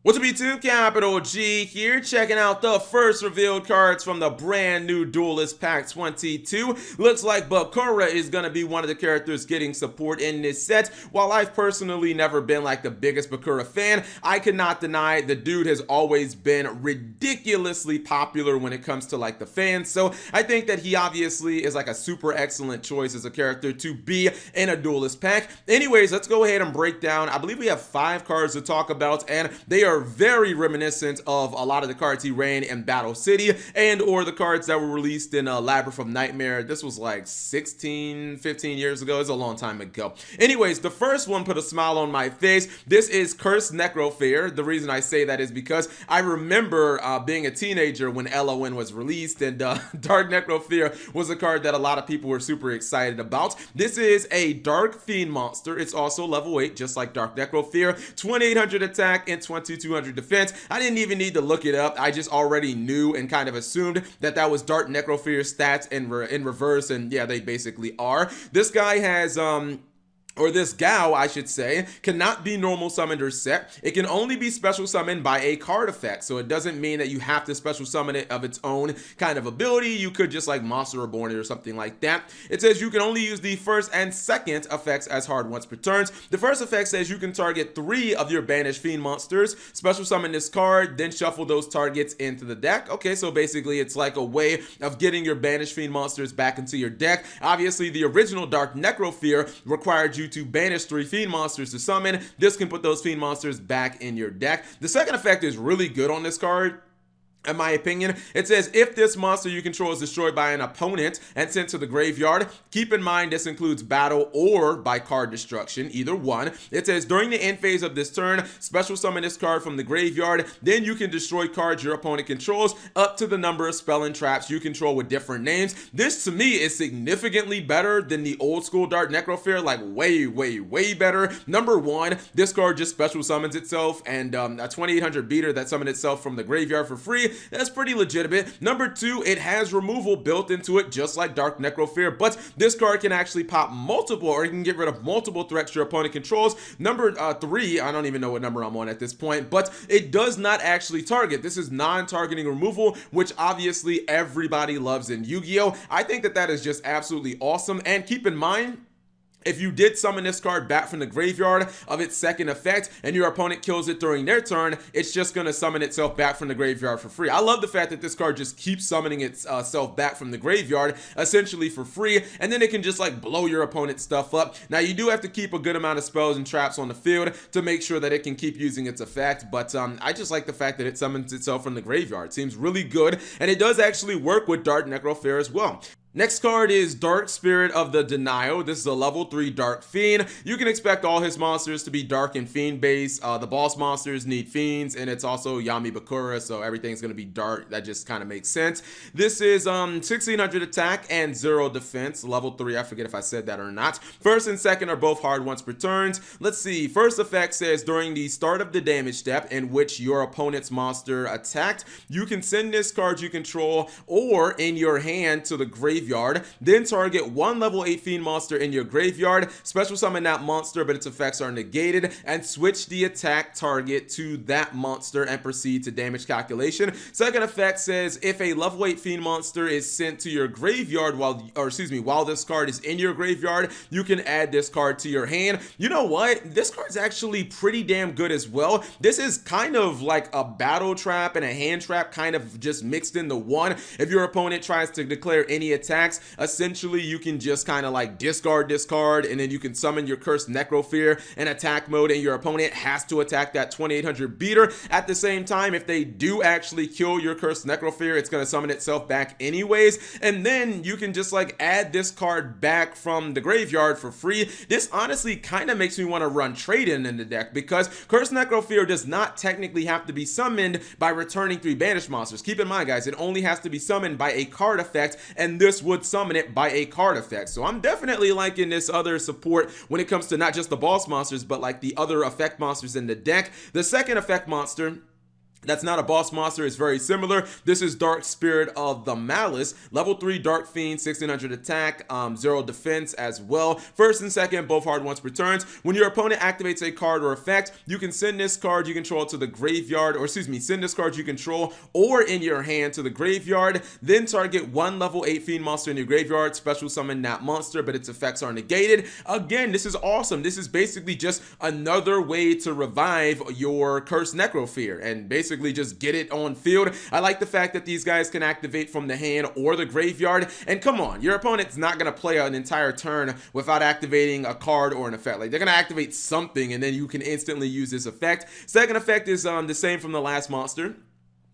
What's up YouTube, Capital G here, checking out the first revealed cards from the brand new Duelist Pack 22. Looks like Bakura is going to be one of the characters getting support in this set. While I've personally never been like the biggest Bakura fan, I cannot deny the dude has always been ridiculously popular when it comes to like the fans. So I think that he obviously is like a super excellent choice as a character to be in a Duelist Pack. Anyways, let's go ahead and break down. I believe we have 5 cards to talk about, and they are very reminiscent of a lot of the cards he ran in Battle City and or the cards that were released in Labyrinth of Nightmare. This was like 15 years ago. It's a long time ago. Anyways, the first one put a smile on my face. This is Cursed Necrofear. The reason I say that is because I remember being a teenager when LON was released, and Dark Necrofear was a card that a lot of people were super excited about. This is a Dark Fiend monster. It's also level 8, just like Dark Necrofear. 2800 attack and 2200 defense. I didn't even need to look it up. I just already knew and kind of assumed that that was Dark Necrofear's stats in reverse, and yeah, they basically are. This guy has or this Gao, I should say, cannot be normal summoned or set. It can only be special summoned by a card effect, so it doesn't mean that you have to special summon it of its own kind of ability. You could just like Monster Reborn it or something like that. It says you can only use the first and second effects as hard once per turn. The first effect says you can target 3 of your banished fiend monsters, special summon this card, then shuffle those targets into the deck. Okay, so basically it's like a way of getting your banished fiend monsters back into your deck. Obviously, the original Dark Necrofear required you to banish 3 fiend monsters to summon. This can put those fiend monsters back in your deck. The second effect is really good on this card, in my opinion. It says if this monster you control is destroyed by an opponent and sent to the graveyard, keep in mind this includes battle or by card destruction, either one. It says during the end phase of this turn, special summon this card from the graveyard, then you can destroy cards your opponent controls up to the number of spell and traps you control with different names. This to me is significantly better than the old school Dark Necrofear, like way better. Number 1, this card just special summons itself, and a 2800 beater that summons itself from the graveyard for free. That's pretty legitimate. Number 2, it has removal built into it, just like Dark Necrofear, but this card can actually pop multiple, or it can get rid of multiple threats your opponent controls. Number 3, I don't even know what number I'm on at this point, but it does not actually target. This is non-targeting removal, which obviously everybody loves in Yu-Gi-Oh! I think that that is just absolutely awesome, and keep in mind, if you did summon this card back from the graveyard of its second effect and your opponent kills it during their turn, it's just going to summon itself back from the graveyard for free. I love the fact that this card just keeps summoning itself back from the graveyard essentially for free, and then it can just like blow your opponent's stuff up. Now you do have to keep a good amount of spells and traps on the field to make sure that it can keep using its effect, but I just like the fact that it summons itself from the graveyard. It seems really good, and it does actually work with Dark Necrofear as well. Next card is Dark Spirit of the Denio. This is a level 3 Dark Fiend. You can expect all his monsters to be Dark and Fiend based. The boss monsters need Fiends, and it's also Yami Bakura, so everything's going to be Dark. That just kind of makes sense. This is 1600 attack and 0 defense. Level 3, I forget if I said that or not. First and second are both hard once per turn. Let's see. First effect says during the start of the damage step in which your opponent's monster attacked, you can send this card you control or in your hand to the graveyard, then target 1 level 8 fiend monster in your graveyard, special summon that monster but its effects are negated, and switch the attack target to that monster and proceed to damage calculation. Second effect says if a level 8 fiend monster is sent to your graveyard while this card is in your graveyard, you can add this card to your hand. You know what? This card's actually pretty damn good as well. This is kind of like a battle trap and a hand trap kind of just mixed into one. If your opponent tries to declare any attacks, essentially you can just kind of like discard this card, and then you can summon your Cursed Necrofear in attack mode, and your opponent has to attack that 2800 beater. At the same time, if they do actually kill your Cursed Necrofear, it's going to summon itself back anyways, and then you can just like add this card back from the graveyard for free. This honestly kind of makes me want to run trade-in the deck, because Cursed Necrofear does not technically have to be summoned by returning 3 banished monsters. Keep in mind, guys, it only has to be summoned by a card effect, and this would summon it by a card effect. So I'm definitely liking this other support when it comes to not just the boss monsters, but like the other effect monsters in the deck. The second effect monster That's not a boss monster, it's very similar. This is Dark Spirit of the Malice, level 3 Dark Fiend, 1600 attack, 0 defense as well. First and second, both hard once per turns. When your opponent activates a card or effect, you can send this card you control to the graveyard, or excuse me, send this card you control or in your hand to the graveyard, then target one level 8 Fiend monster in your graveyard, special summon that monster, but its effects are negated. Again, this is awesome. This is basically just another way to revive your Cursed Necrofear, and basically just get it on field. I like the fact that these guys can activate from the hand or the graveyard, and come on, your opponent's not going to play an entire turn without activating a card or an effect. Like, they're going to activate something, and then you can instantly use this effect. Second effect is the same from the last monster.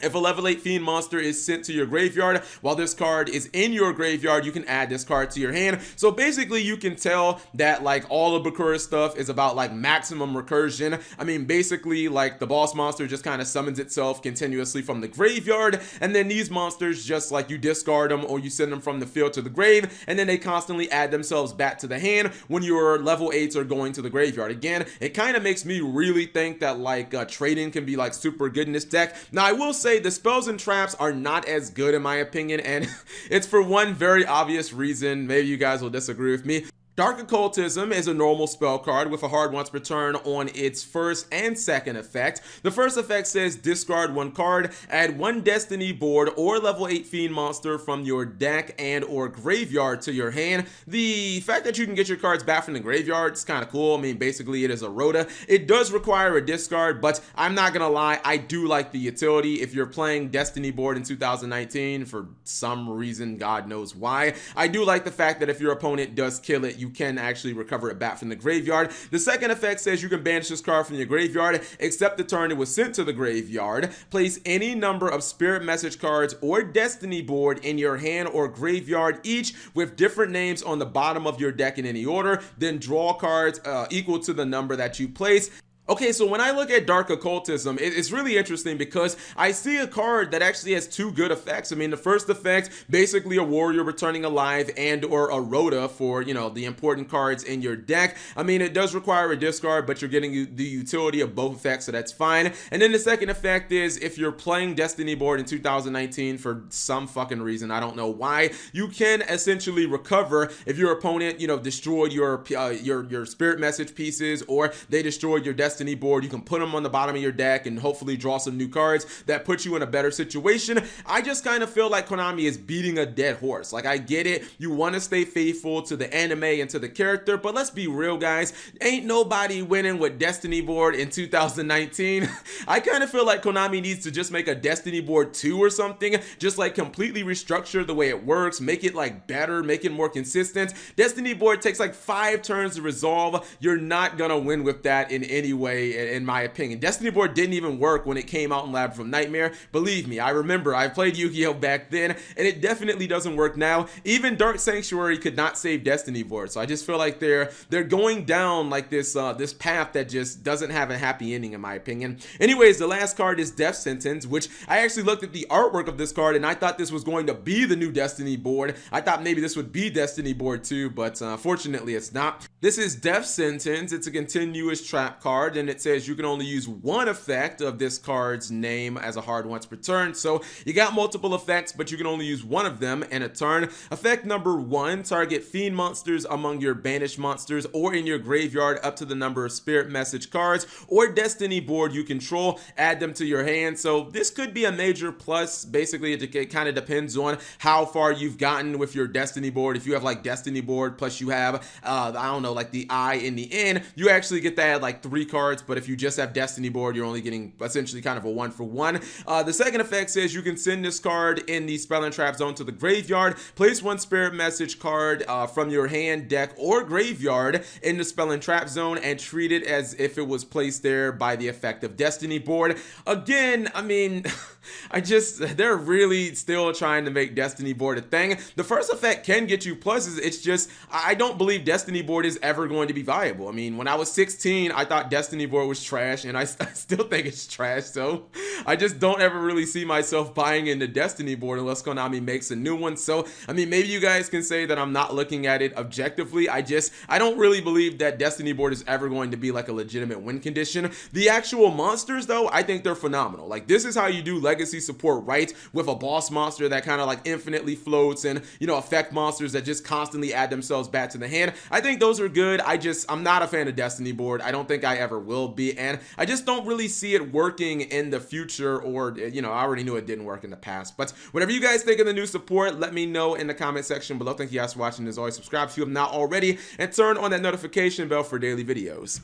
If a level 8 Fiend monster is sent to your graveyard while this card is in your graveyard, you can add this card to your hand. So basically you can tell that like all of Bakura stuff is about like maximum recursion. I mean, basically like the boss monster just kind of summons itself continuously from the graveyard, and then these monsters just like you discard them or you send them from the field to the grave, and then they constantly add themselves back to the hand when your level 8s are going to the graveyard. Again, it kind of makes me really think that like trading can be like super good in this deck. Now I will say the spells and traps are not as good in my opinion, and it's for one very obvious reason. Maybe you guys will disagree with me. Dark Occultism is a normal spell card with a hard once per turn on its first and second effect. The first effect says discard one card, add one destiny board or level 8 Fiend monster from your deck and or graveyard to your hand. The fact that you can get your cards back from the graveyard is kind of cool. I mean, basically it is a rota. It does require a discard, but I'm not gonna lie, I do like the utility. If you're playing Destiny board in 2019 for some reason, God knows why, I do like the fact that if your opponent does kill it, you can actually recover it back from the graveyard. The second effect says you can banish this card from your graveyard except the turn it was sent to the graveyard. Place any number of spirit message cards or destiny board in your hand or graveyard, each with different names on the bottom of your deck in any order, then draw cards equal to the number that you place. Okay, so when I look at Dark Occultism, it's really interesting because I see a card that actually has two good effects. I mean, the first effect, basically a warrior returning alive and or a rota for, you know, the important cards in your deck. I mean, it does require a discard, but you're getting the utility of both effects, so that's fine. And then the second effect is if you're playing Destiny board in 2019 for some fucking reason, I don't know why, you can essentially recover if your opponent, you know, destroyed your spirit message pieces or they destroyed your Destiny board. You can put them on the bottom of your deck and hopefully draw some new cards that put you in a better situation. I just kind of feel like Konami is beating a dead horse. Like, I get it, you want to stay faithful to the anime and to the character, but let's be real, guys, ain't nobody winning with Destiny board in 2019. I kind of feel like Konami needs to just make a Destiny board 2 or something, just like completely restructure the way it works, make it like better, make it more consistent. Destiny board takes like 5 turns to resolve. You're not gonna win with that in any way, in my opinion. Destiny board didn't even work when it came out in Lab from Nightmare. Believe me, I remember, I played Yu-Gi-Oh back then, and it definitely doesn't work now. Even Dark Sanctuary could not save Destiny board, so I just feel like they're going down like this path that just doesn't have a happy ending, in my opinion. Anyways, the last card is Death Sentence, which I actually looked at the artwork of this card, and I thought this was going to be the new Destiny board. I thought maybe this would be Destiny board 2, but fortunately it's not. This is Death Sentence. It's a continuous trap card, and it says you can only use one effect of this card's name as a hard once per turn. So you got multiple effects, but you can only use one of them in a turn. Effect number 1, target Fiend monsters among your banished monsters or in your graveyard up to the number of spirit message cards or destiny board you control, add them to your hand. So this could be a major plus. Basically, it kind of depends on how far you've gotten with your destiny board. If you have like destiny board plus you have I don't know, like the I in the end, you actually get to add like 3 cards, but if you just have destiny board, you're only getting essentially kind of a 1-for-1. The second effect says you can send this card in the spell and trap zone to the graveyard, place one spirit message card from your hand, deck, or graveyard in the spell and trap zone and treat it as if it was placed there by the effect of destiny board. Again, I mean, they're really still trying to make destiny board a thing. The first effect can get you pluses. It's just, I don't believe destiny board is ever going to be viable. I mean, when I was 16, I thought destiny board was trash, and I still think it's trash. So I just don't ever really see myself buying into Destiny board unless Konami makes a new one. So, I mean, maybe you guys can say that I'm not looking at it objectively. I don't really believe that Destiny board is ever going to be like a legitimate win condition. The actual monsters, though, I think they're phenomenal. Like, this is how you do legacy support right, with a boss monster that kind of like infinitely floats, and, you know, effect monsters that just constantly add themselves back to the hand. I think those are good. I'm not a fan of Destiny board. I don't think I ever will be, and I just don't really see it working in the future, or, you know, I already knew it didn't work in the past. But whatever you guys think of the new support, let me know in the comment section below. Thank you guys for watching. As always, subscribe if you have not already, and turn on that notification bell for daily videos.